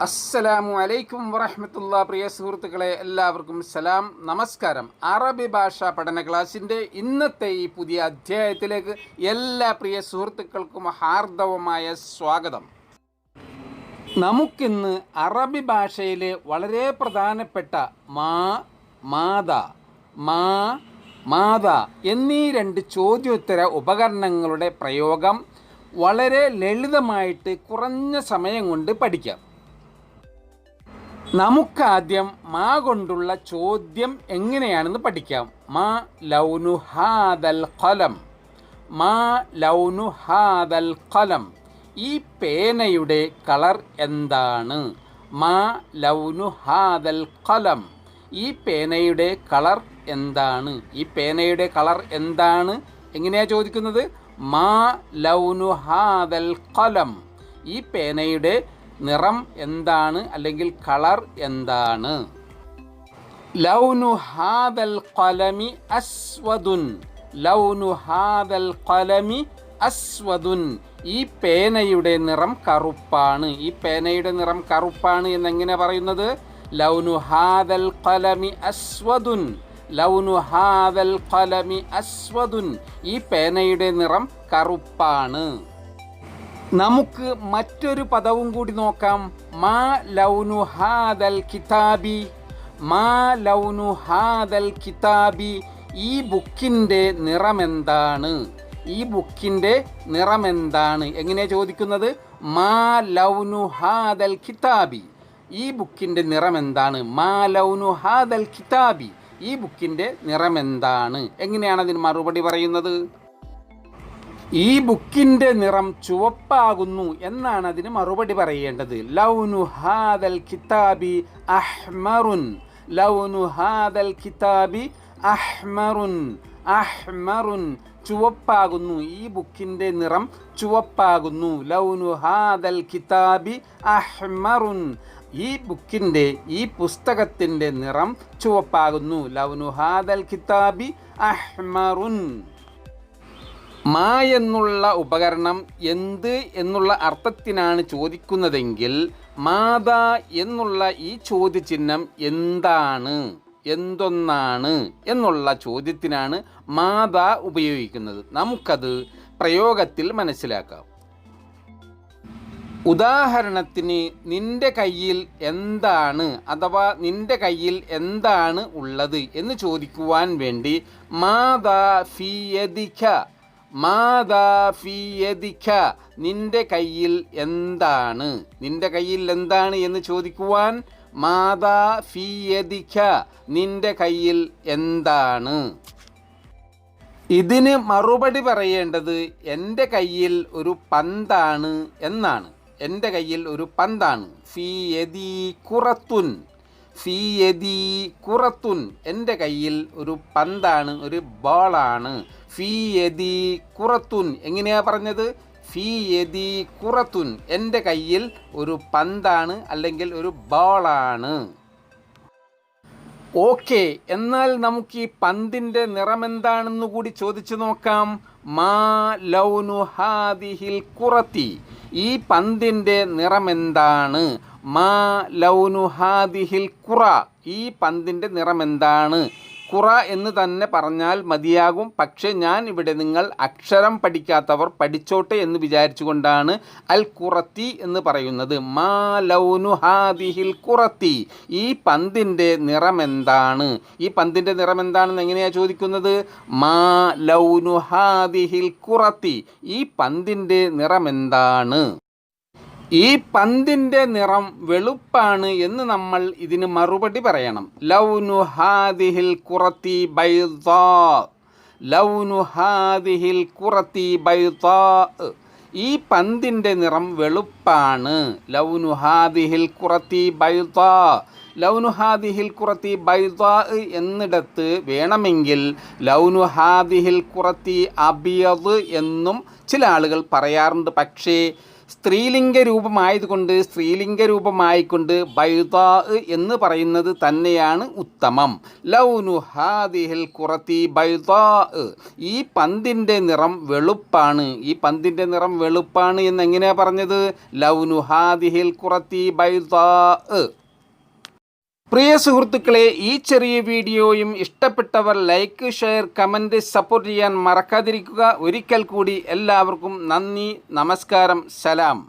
അസ്സലാമു അലൈക്കും വറഹ്മത്തുള്ളാ. പ്രിയ സുഹൃത്തുക്കളെ, എല്ലാവർക്കും സലാം, നമസ്കാരം. അറബി ഭാഷാ പഠന ക്ലാസ്സിൻ്റെ ഇന്നത്തെ ഈ പുതിയ അധ്യായത്തിലേക്ക് എല്ലാ പ്രിയ സുഹൃത്തുക്കൾക്കും ഹാർദവമായ സ്വാഗതം. നമുക്കിന്ന് അറബി ഭാഷയിലെ വളരെ പ്രധാനപ്പെട്ട മാത എന്നീ രണ്ട് ചോദ്യോത്തര ഉപകരണങ്ങളുടെ പ്രയോഗം വളരെ ലളിതമായിട്ട് കുറഞ്ഞ സമയം കൊണ്ട് പഠിക്കാം. നമുക്കാദ്യം മാ കൊണ്ടുള്ള ചോദ്യം എങ്ങനെയാണെന്ന് പഠിക്കാം. മാ ലൗനു ഹാദൽ ഖലം, മാ ലൗനു ഹാദൽ ഖലം, ഈ പേനയുടെ കളർ എന്താണ്? മാ ലൗനു ഹാദൽ ഖലം, ഈ പേനയുടെ കളർ എന്താണ്? ഈ പേനയുടെ കളർ എന്താണ് എങ്ങനെയാണ് ചോദിക്കുന്നത്? മാ ലൗനു ഹാദൽ ഖലം, ഈ പേനയുടെ നിറം എന്താണ് അല്ലെങ്കിൽ കളർ എന്താണ്? ലൗനു ഹാദൽ ഖലമി അസ്വദുൻ, ലൗനു ഹാദൽ ഖലമി അസ്വദുൻ, ഈ പേനയുടെ നിറം കറുപ്പാണ്. ഈ പേനയുടെ നിറം കറുപ്പാണ് എന്നെങ്ങനെ പറയുന്നത്? ലൗനു ഹാദൽ ഖലമി അസ്വദുൻ, ലൗനു ഹാദൽ ഖലമി അസ്വദുൻ, ഈ പേനയുടെ നിറം കറുപ്പാണ്. നമുക്ക് മറ്റൊരു പദവും കൂടി നോക്കാം. മാ ലൗനു ഹാദൽ കിതാബി, മാ ലൗനു ഹാദൽ കിതാബി, ഈ ബുക്കിൻ്റെ നിറമെന്താണ്? ഈ ബുക്കിൻ്റെ നിറമെന്താണ് എങ്ങനെയാണ് ചോദിക്കുന്നത്? മാ ലൗനു ഹാദൽ കിതാബി, ഈ ബുക്കിൻ്റെ നിറമെന്താണ്? മാ ലൗനു ഹാദൽ കിതാബി, ഈ ബുക്കിൻ്റെ നിറമെന്താണ്? എങ്ങനെയാണ് അതിന് മറുപടി പറയുന്നത്? ഈ ബുക്കിൻ്റെ നിറം ചുവപ്പാകുന്നു എന്നാണ് അതിന് മറുപടി പറയേണ്ടത്. ലൗനു ഹാദൽ കിതാബി അഹ്മറുൻ, ലൗനു ഹാദൽ കിതാബി അഹ്മറുൻ, അഹ്മറുൻ, ചുവപ്പാകുന്നു, ഈ ബുക്കിൻ്റെ നിറം ചുവപ്പാകുന്നു. ലൗനു ഹാദൽ കിതാബി അഹ്മറുൻ, ഈ ബുക്കിൻ്റെ, ഈ പുസ്തകത്തിൻ്റെ നിറം ചുവപ്പാകുന്നു. ലൗനു ഹാദൽ കിതാബി അഹ്മറുൻ. മാ എന്നുള്ള ഉപകരണം എന്ത് എന്നുള്ള അർത്ഥത്തിനാണ് ചോദിക്കുന്നതെങ്കിൽ മാതാ എന്നുള്ള ഈ ചോദ്യചിഹ്നം എന്താണ്, എന്തൊന്നാണ് എന്നുള്ള ചോദ്യത്തിനാണ് മാതാ ഉപയോഗിക്കുന്നത്. നമുക്കത് പ്രയോഗത്തിൽ മനസ്സിലാക്കാം. ഉദാഹരണത്തിന്, നിന്റെ കയ്യിൽ എന്താണ് അഥവാ നിന്റെ കയ്യിൽ എന്താണ് ഉള്ളത് എന്ന് ചോദിക്കുവാൻ വേണ്ടി മാതാ ഫീ യദിക, മാതാ ഫീ യദിക, നിന്റെ കയ്യിൽ എന്താണ്, നിന്റെ കയ്യിൽ എന്താണ് എന്ന് ചോദിക്കുവാൻ മാതാ ഫീ യദിക, നിന്റെ കയ്യിൽ എന്താണ്. ഇതിന് മറുപടി പറയേണ്ടത് എൻ്റെ കയ്യിൽ ഒരു പന്താണ് എന്നാണ്. എൻ്റെ കയ്യിൽ ഒരു പന്താണ്. ഫീ യദീ ഖുറത്തുൻ, ഫീ യദീ ഖുറത്തുൻ, എൻ്റെ കയ്യിൽ ഒരു പന്താണ്, ഒരു ബോളാണ്. ഫീ യദീ ഖുറത്തുൻ, എങ്ങനെയാ പറഞ്ഞത്? ഫീ യദീ ഖുറത്തുൻ, എൻ്റെ കയ്യിൽ ഒരു പന്താണ് അല്ലെങ്കിൽ ഒരു ബോളാണ്. ഓക്കെ, എന്നാൽ നമുക്ക് ഈ പന്തിൻ്റെ നിറമെന്താണെന്ന് കൂടി ചോദിച്ചു നോക്കാം. മാ ലൗനു ഹാദിഹിൽ ഖുറത്തി, ഈ പന്തിൻ്റെ നിറമെന്താണ്? മാ ലൗനു ഹാദിഹിൽ ഖുറ, ഈ പന്തിൻ്റെ നിറമെന്താണ്? ഖുറ എന്ന് തന്നെ പറഞ്ഞാൽ മതിയാകും. പക്ഷേ ഞാൻ ഇവിടെ നിങ്ങൾ അക്ഷരം പഠിക്കാത്തവർ പഠിച്ചോട്ടെ എന്ന് വിചാരിച്ചുകൊണ്ടാണ് അൽ ഖുറത്തി എന്ന് പറയുന്നത്. മാ ലൗനു ഹാദിഹിൽ ഖുറത്തി, ഈ പന്തിൻ്റെ നിറമെന്താണ്? ഈ പന്തിൻ്റെ നിറമെന്താണെന്ന് എങ്ങനെയാണ് ചോദിക്കുന്നത്? മാ ലൗനു ഹാദിഹിൽ ഖുറത്തി, ഈ പന്തിൻ്റെ നിറമെന്താണ്? ഈ പന്തിൻ്റെ നിറം വെളുപ്പാണ് എന്ന് നമ്മൾ ഇതിന് മറുപടി പറയണം. ലൗനു ഹാദിഹിൽ ഖുറത്തി ബൈദാ, ലൗനു ഹാദിഹിൽ ഖുറത്തി ബൈദാ, ഈ പന്തിൻ്റെ നിറം വെളുപ്പാണ്. ലൗനു ഹാദിഹിൽ ഖുറത്തി ബൈദാ, ലൗനു ഹാദിഹിൽ ഖുറത്തി ബൈദാ എന്നിടത്ത് വേണമെങ്കിൽ ലൗനു ഹാദിഹിൽ ഖുറത്തി അബിയദ് എന്നും ചില ആളുകൾ പറയാറുണ്ട്. പക്ഷേ സ്ത്രീലിംഗ രൂപമായിക്കൊണ്ട് ബൈദാ എന്ന് പറയുന്നത് തന്നെയാണ് ഉത്തമം. ലൗനു ഹാദിഹിൽ ഖുറത്തി ബൈദാ, ഈ പന്തിൻ്റെ നിറം വെളുപ്പാണ്. ഈ പന്തിൻ്റെ നിറം വെളുപ്പാണ് എന്നെങ്ങനെയാണ് പറഞ്ഞത്? ലൗനു ഹാദിഹിൽ ഖുറത്തി ബൈദാ. പ്രിയ സുഹൃത്തുക്കളെ, ഈ ചെറിയ വീഡിയോയും ഇഷ്ടപ്പെട്ടവർ ലൈക്ക്, ഷെയർ, കമൻറ്റ്, സപ്പോർട്ട് ചെയ്യാൻ മറക്കാതിരിക്കുക. ഒരിക്കൽ കൂടി എല്ലാവർക്കും നന്ദി, നമസ്കാരം, സലാം.